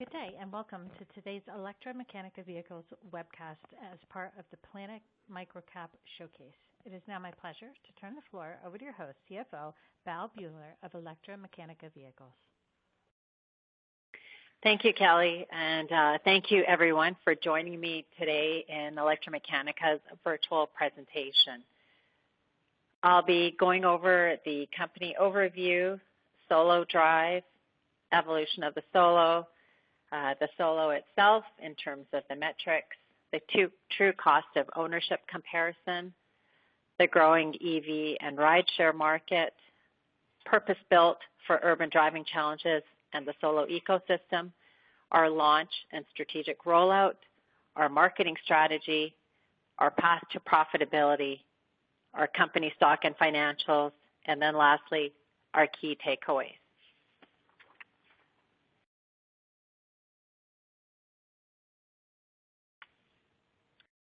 Good day and welcome to today's ElectraMeccanica Vehicles webcast as part of the Planet MicroCap Showcase. It is now my pleasure to turn the floor over to your host, CFO Val Buehler of ElectraMeccanica Vehicles. Thank you, Kelly, and thank you everyone for joining me today in ElectraMeccanica's virtual presentation. I'll be going over the company overview, Solo Drive, evolution of the Solo itself in terms of the metrics, the true cost of ownership comparison, the growing EV and rideshare market, purpose-built for urban driving challenges and the Solo ecosystem, our launch and strategic rollout, our marketing strategy, our path to profitability, our company stock and financials, and then lastly, our key takeaways.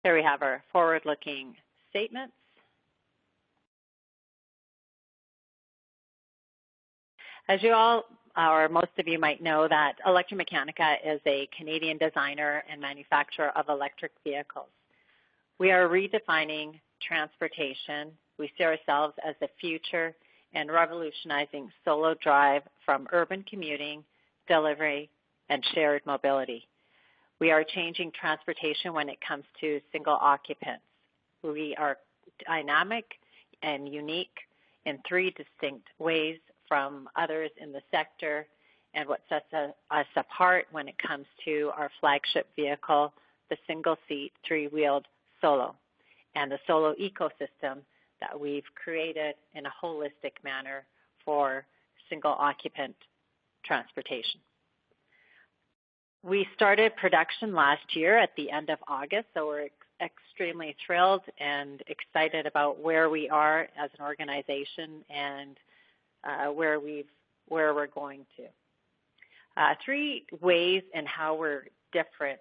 Here we have our forward-looking statements. As you all, or most of you might know, that ElectraMeccanica is a Canadian designer and manufacturer of electric vehicles. We are redefining transportation. We see ourselves as the future and revolutionizing Solo Drive from urban commuting, delivery, and shared mobility. We are changing transportation when it comes to single occupants. We are dynamic and unique in three distinct ways from others in the sector, and what sets us apart when it comes to our flagship vehicle, the single-seat, three-wheeled Solo, and the Solo ecosystem that we've created in a holistic manner for single-occupant transportation. We started production last year at the end of August, so we're extremely thrilled and excited about where we are as an organization and where we're going to. Three ways in how we're different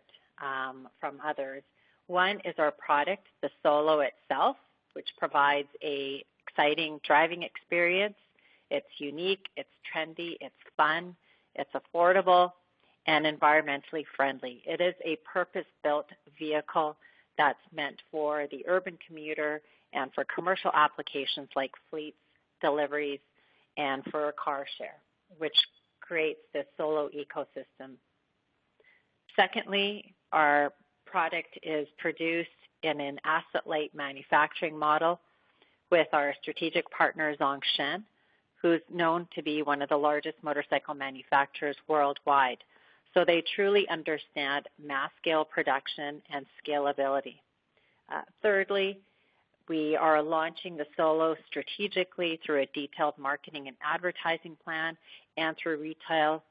from others. One is our product, the Solo itself, which provides a exciting driving experience. It's unique, it's trendy, it's fun, it's affordable, and environmentally friendly. It is a purpose-built vehicle that's meant for the urban commuter and for commercial applications like fleets, deliveries, and for a car share, which creates the Solo ecosystem. Secondly, our product is produced in an asset-light manufacturing model with our strategic partner Zhongshan, who's known to be one of the largest motorcycle manufacturers worldwide. So they truly understand mass-scale production and scalability. Thirdly, we are launching the Solo strategically through a detailed marketing and advertising plan and through retail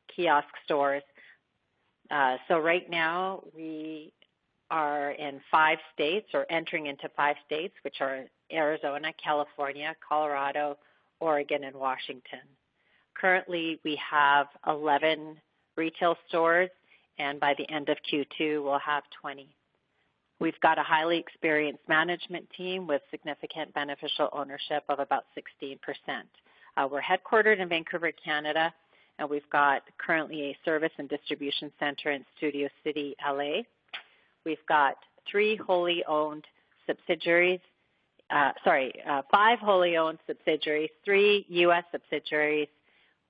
kiosk stores. So right now we are in 5 states or entering into 5 states, which are Arizona, California, Colorado, Oregon, and Washington. Currently we have 11 retail stores, and by the end of Q2 we'll have 20. We've got a highly experienced management team with significant beneficial ownership of about 16%. We're headquartered in Vancouver, Canada, and we've got currently a service and distribution center in Studio City, LA. We've got 5 wholly owned subsidiaries, 3 U.S. subsidiaries,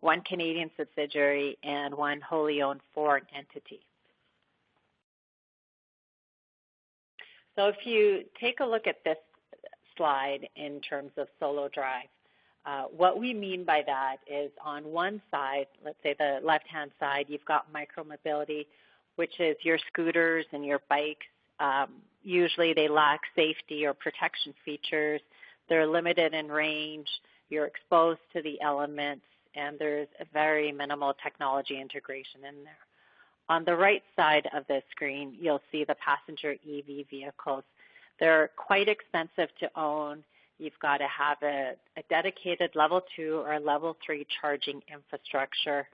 1 Canadian subsidiary, and 1 wholly owned foreign entity. So if you take a look at this slide in terms of Solo Drive, what we mean by that is on one side, let's say the left-hand side, you've got micromobility, which is your scooters and your bikes. Usually they lack safety or protection features. They're limited in range. You're exposed to the elements, and there's a very minimal technology integration in there. On the right side of the screen, you'll see the passenger EV vehicles. They're quite expensive to own. You've got to have a dedicated level 2 or level 3 charging infrastructure.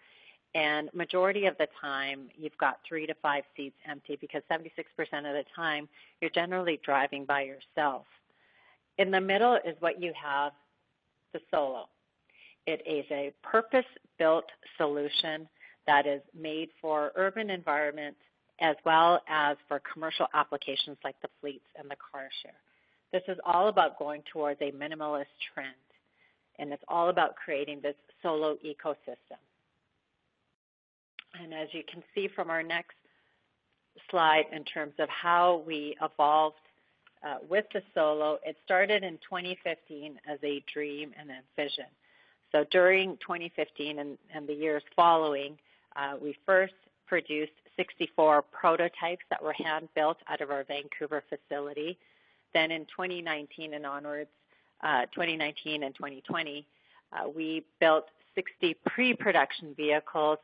And majority of the time, you've got 3 to 5 seats empty because 76% of the time, you're generally driving by yourself. In the middle is what you have, the Solo. It is a purpose-built solution that is made for urban environments as well as for commercial applications like the fleets and the car share. This is all about going towards a minimalist trend, and it's all about creating this solo ecosystem. And as you can see from our next slide in terms of how we evolved with the Solo, it started in 2015 as a dream and then vision. So during 2015 and the years following, we first produced 64 prototypes that were hand-built out of our Vancouver facility. Then in 2019 and onwards, 2019 and 2020, we built 60 pre-production vehicles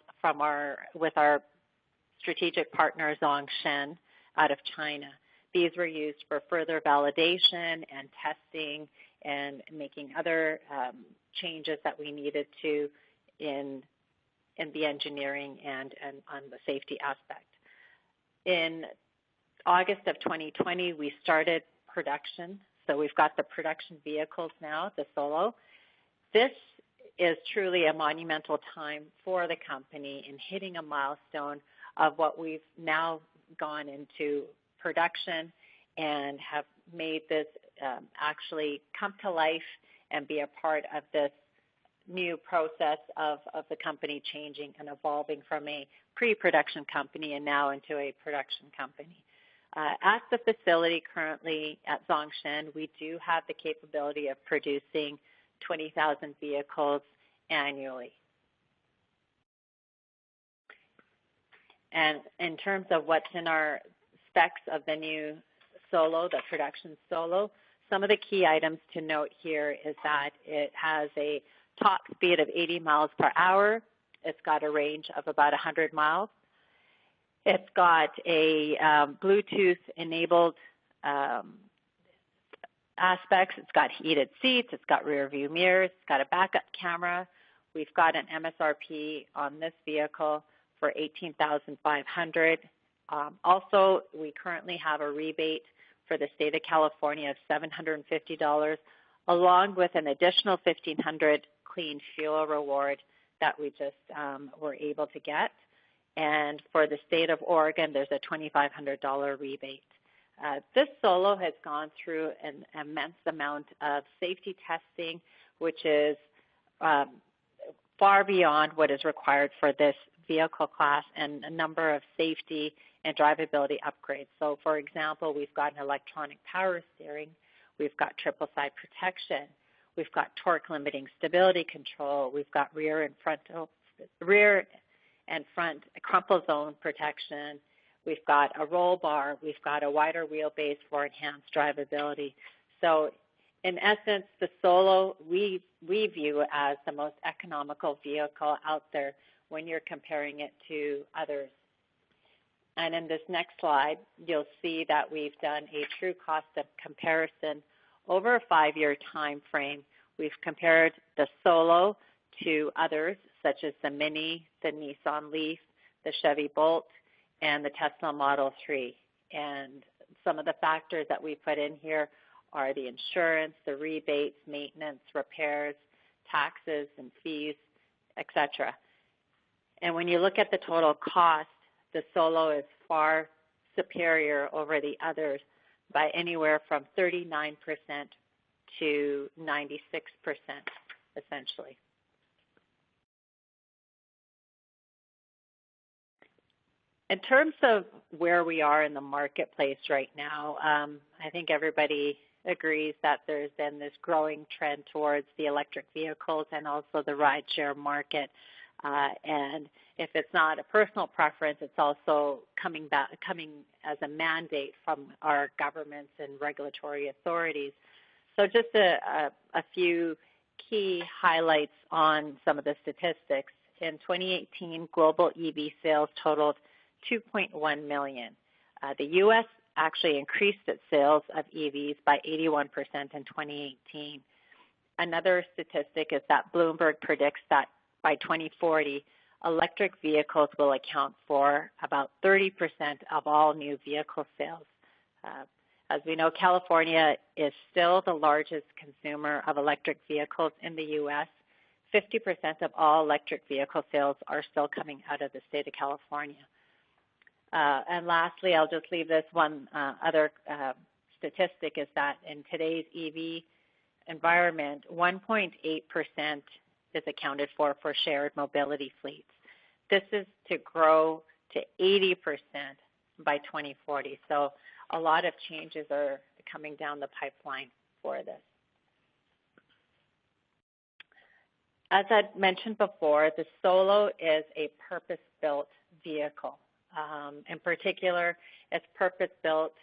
with our strategic partner Zhongshan out of China. These were used for further validation and testing and making other changes that we needed to in the engineering and on the safety aspect. In August of 2020, we started production. So we've got the production vehicles now, the Solo. This is truly a monumental time for the company in hitting a milestone of what we've now gone into production and have made this actually come to life and be a part of this new process of the company changing and evolving from a pre-production company and now into a production company. At the facility currently at Zhongshan, we do have the capability of producing 20,000 vehicles annually. And in terms of what's in our specs of the new Solo, the production Solo, some of the key items to note here is that it has a top speed of 80 miles per hour. It's got a range of about 100 miles. It's got a Bluetooth-enabled aspects. It's got heated seats. It's got rear view mirrors. It's got a backup camera. We've got an MSRP on this vehicle for $18,500. Also, we currently have a rebate for the state of California of $750, along with an additional $1,500 clean fuel reward that we just were able to get. And for the state of Oregon, there's a $2,500 rebate. This Solo has gone through an immense amount of safety testing, which is far beyond what is required for this vehicle class, and a number of safety and drivability upgrades. So, for example, we've got an electronic power steering. We've got triple side protection. We've got torque limiting stability control. We've got rear and front crumple zone protection. We've got a roll bar. We've got a wider wheelbase for enhanced drivability. So in essence, the Solo we view as the most economical vehicle out there when you're comparing it to others. And in this next slide, you'll see that we've done a true cost of comparison over a 5-year time frame. We've compared the Solo to others, such as the Mini, the Nissan Leaf, the Chevy Bolt, and the Tesla Model 3. And some of the factors that we put in here are the insurance, the rebates, maintenance, repairs, taxes and fees, etc. And when you look at the total cost, the Solo is far superior over the others by anywhere from 39% to 96%, essentially. In terms of where we are in the marketplace right now, I think everybody agrees that there's been this growing trend towards the electric vehicles and also the rideshare market. And if it's not a personal preference, it's also coming as a mandate from our governments and regulatory authorities. So just a few key highlights on some of the statistics. In 2018, global EV sales totaled 2.1 million. The U.S. actually increased its sales of EVs by 81% in 2018. Another statistic is that Bloomberg predicts that by 2040, electric vehicles will account for about 30% of all new vehicle sales. As we know, California is still the largest consumer of electric vehicles in the U.S. 50% of all electric vehicle sales are still coming out of the state of California. And lastly, I'll just leave this one other statistic is that in today's EV environment, 1.8% is accounted for shared mobility fleets. This is to grow to 80% by 2040. So a lot of changes are coming down the pipeline for this. As I mentioned before, the Solo is a purpose-built vehicle. In particular, it's purpose-built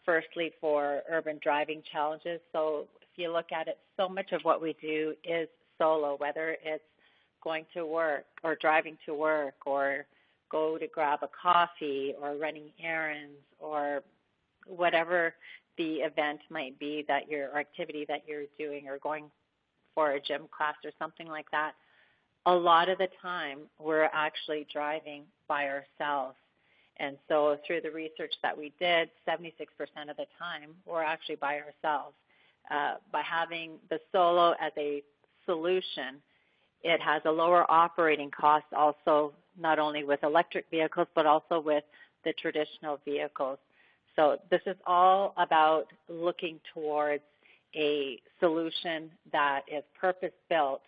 firstly for urban driving challenges. So if you look at it, so much of what we do is solo, whether it's going to work or driving to work or go to grab a coffee or running errands or whatever the event might be that or activity that you're doing or going for a gym class or something like that. A lot of the time we're actually driving by ourselves. And so through the research that we did, 76% of the time we're actually by ourselves. By having the Solo as a solution, it has a lower operating cost also, not only with electric vehicles, but also with the traditional vehicles. So this is all about looking towards a solution that is purpose-built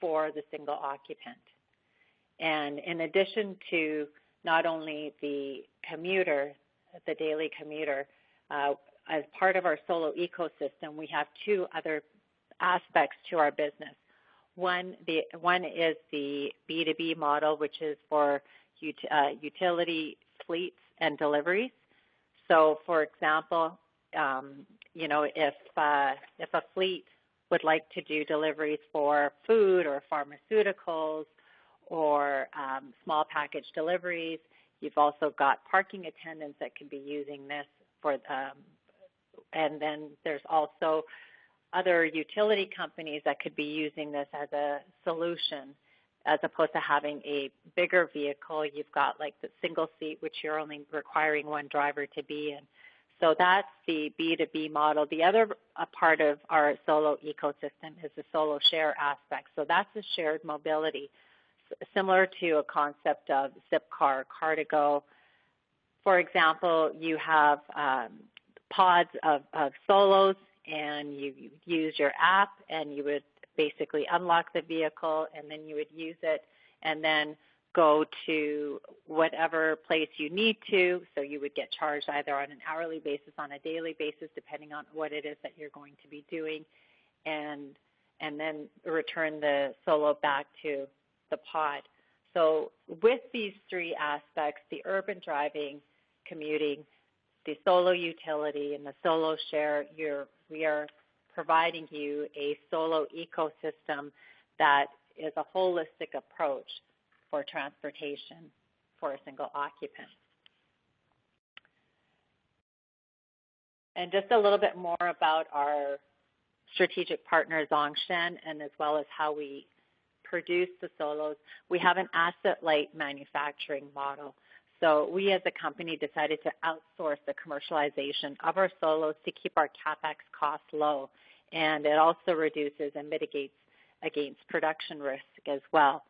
for the single occupant. And in addition to not only the commuter, the daily commuter, as part of our Solo ecosystem, we have two other aspects to our business. One is the B2B model, which is for utility fleets and deliveries. So, for example, if a fleet would like to do deliveries for food or pharmaceuticals or small package deliveries, you've also got parking attendants that could be using this for, and then there's also other utility companies that could be using this as a solution, as opposed to having a bigger vehicle. You've got like the single seat, which you're only requiring one driver to be in. So that's the B2B model. The other part of our Solo ecosystem is the Solo share aspect. So that's the shared mobility, similar to a concept of Zipcar, Car2Go. For example, you have pods of Solos, and you use your app, and you would basically unlock the vehicle, and then you would use it, and then go to whatever place you need to. So you would get charged either on an hourly basis, on a daily basis, depending on what it is that you're going to be doing, and then return the Solo back to the pod. So with these three aspects, the urban driving, commuting, the Solo utility, and the Solo share, we are providing you a Solo ecosystem that is a holistic approach for transportation for a single occupant. And just a little bit more about our strategic partner, Zongshan, and as well as how we produce the Solos. We have an asset-light manufacturing model. So we as a company decided to outsource the commercialization of our Solos to keep our CapEx costs low. And it also reduces and mitigates against production risk as well.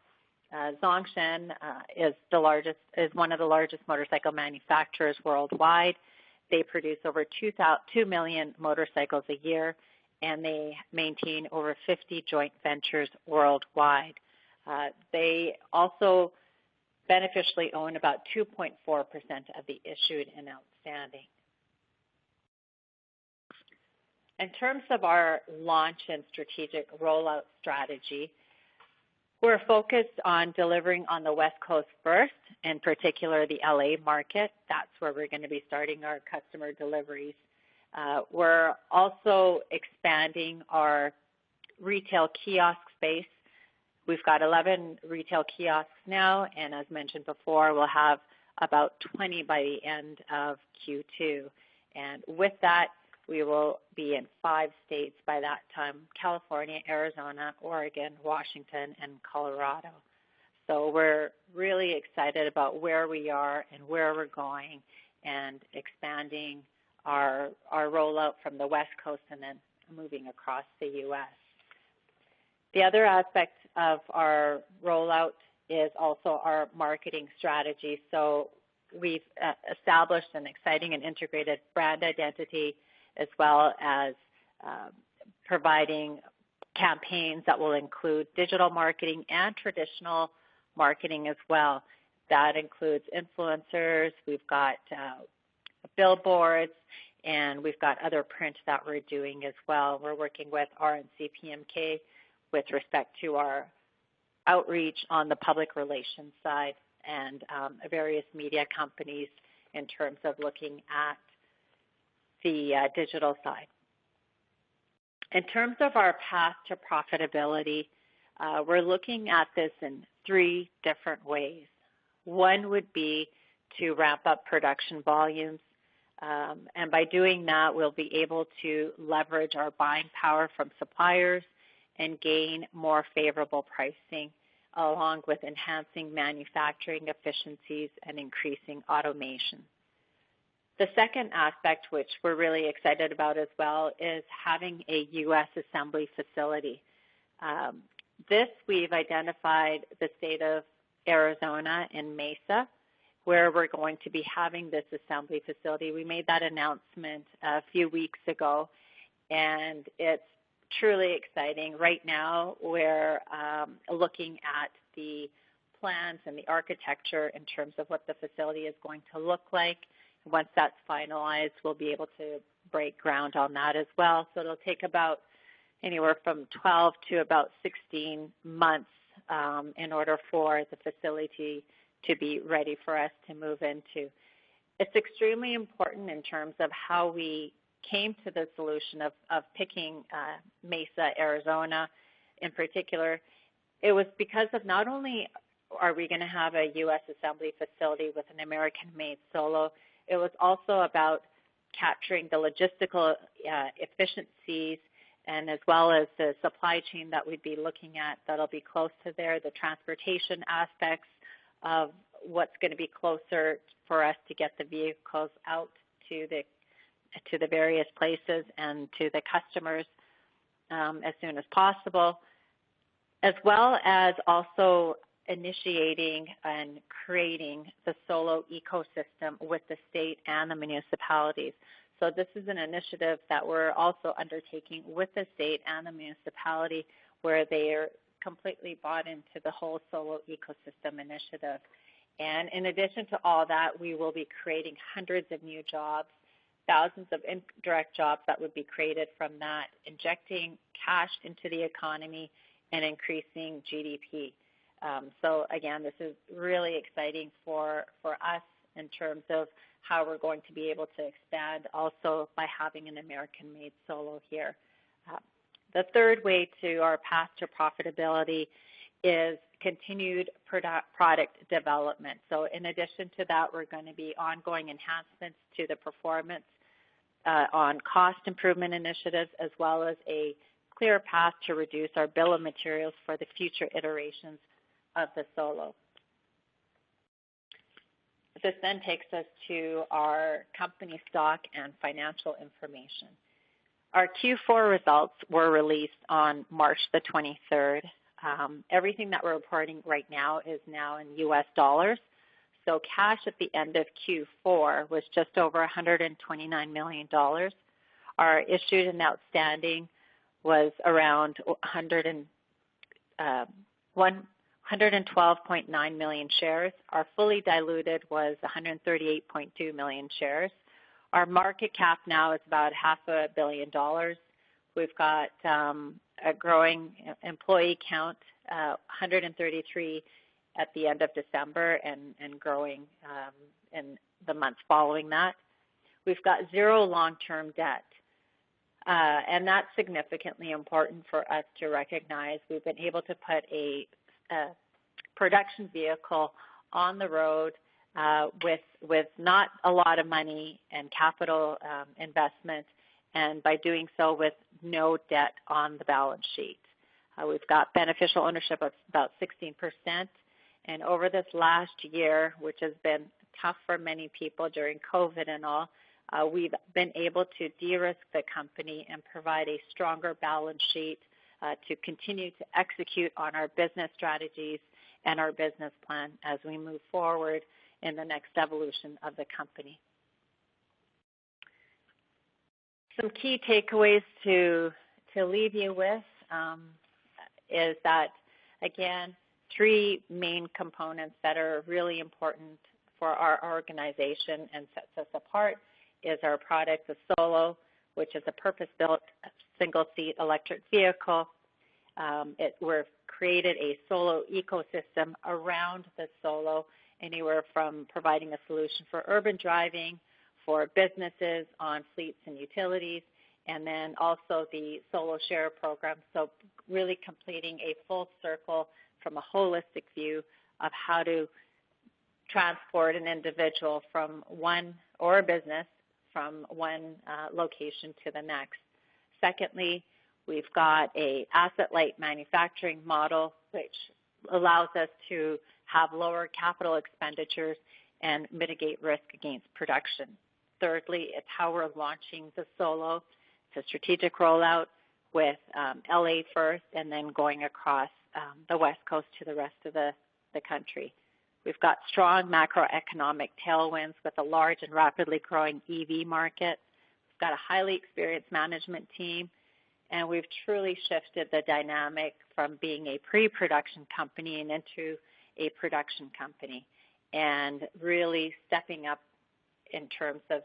Zongshan is one of the largest motorcycle manufacturers worldwide. They produce over 2 million motorcycles a year, and they maintain over 50 joint ventures worldwide. They also beneficially own about 2.4% of the issued and outstanding. In terms of our launch and strategic rollout strategy, we're focused on delivering on the West Coast first, in particular the LA market. That's where we're going to be starting our customer deliveries. We're also expanding our retail kiosk space. We've got 11 retail kiosks now, and as mentioned before, we'll have about 20 by the end of Q2. And with that, we will be in 5 states by that time: California, Arizona, Oregon, Washington, and Colorado. So we're really excited about where we are and where we're going, and expanding our rollout from the West Coast and then moving across the U.S. The other aspect of our rollout is also our marketing strategy. So we've established an exciting and integrated brand identity, as well as providing campaigns that will include digital marketing and traditional marketing as well. That includes influencers, we've got billboards, and we've got other print that we're doing as well. We're working with RNC PMK with respect to our outreach on the public relations side, and various media companies in terms of looking at the digital side. In terms of our path to profitability, we're looking at this in three different ways. One would be to ramp up production volumes, and by doing that, we'll be able to leverage our buying power from suppliers and gain more favorable pricing, along with enhancing manufacturing efficiencies and increasing automation. The second aspect, which we're really excited about as well, is having a U.S. assembly facility. This, we've identified the state of Arizona in Mesa, where we're going to be having this assembly facility. We made that announcement a few weeks ago, and it's truly exciting. Right now, we're looking at the plans and the architecture in terms of what the facility is going to look like. Once that's finalized, we'll be able to break ground on that as well. So it'll take about anywhere from 12 to about 16 months in order for the facility to be ready for us to move into. It's extremely important in terms of how we came to the solution of picking Mesa, Arizona in particular. It was because of not only are we going to have a U.S. assembly facility with an American-made Solo, it was also about capturing the logistical efficiencies, and as well as the supply chain that we'd be looking at that'll be close to there, the transportation aspects of what's going to be closer for us to get the vehicles out to the various places and to the customers as soon as possible, as well as also initiating and creating the Solo ecosystem with the state and the municipalities. So this is an initiative that we're also undertaking with the state and the municipality, where they are completely bought into the whole Solo ecosystem initiative. And in addition to all that, we will be creating hundreds of new jobs, thousands of indirect jobs that would be created from that, injecting cash into the economy and increasing GDP. So again, this is really exciting for us in terms of how we're going to be able to expand also by having an American-made Solo here. The third way to our path to profitability is continued product development. So in addition to that, we're going to be ongoing enhancements to the performance on cost improvement initiatives, as well as a clear path to reduce our bill of materials for the future iterations of the Solo. This then takes us to our company stock and financial information. Our Q4 results were released on March the 23rd. Everything that we're reporting right now is now in U.S. dollars. So cash at the end of Q4 was just over $129 million. Our issued and outstanding was around 112.9 million shares. Our fully diluted was 138.2 million shares. Our market cap now is about $500 million. We've got a growing employee count, 133 at the end of December, and growing in the months following that. We've got zero long-term debt, and that's significantly important for us to recognize. We've been able to put a production vehicle on the road with not a lot of money and capital investment, and by doing so with no debt on the balance sheet. We've got beneficial ownership of about 16%, and over this last year, which has been tough for many people during COVID and all, we've been able to de-risk the company and provide a stronger balance sheet to continue to execute on our business strategies and our business plan as we move forward in the next evolution of the company. Some key takeaways to leave you with is that, again, three main components that are really important for our organization and sets us apart is our product, the Solo, which is a purpose-built single-seat electric vehicle. We've created a Solo ecosystem around the Solo, anywhere from providing a solution for urban driving, for businesses on fleets and utilities, and then also the Solo Share program. So really completing a full circle from a holistic view of how to transport an individual from one, or a business, from one location to the next. Secondly, we've got a asset-light manufacturing model, which allows us to have lower capital expenditures and mitigate risk against production. Thirdly, it's how we're launching the Solo. It's a strategic rollout with LA first and then going across the West Coast to the rest of the country. We've got strong macroeconomic tailwinds with a large and rapidly growing EV market. We've got a highly experienced management team, and we've truly shifted the dynamic from being a pre-production company and into a production company, and really stepping up in terms of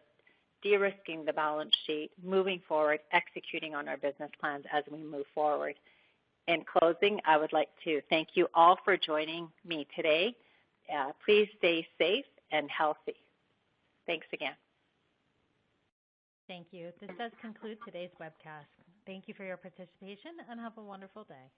de-risking the balance sheet, moving forward, executing on our business plans as we move forward. In closing, I would like to thank you all for joining me today. Please stay safe and healthy. Thanks again. Thank you. This does conclude today's webcast. Thank you for your participation and have a wonderful day.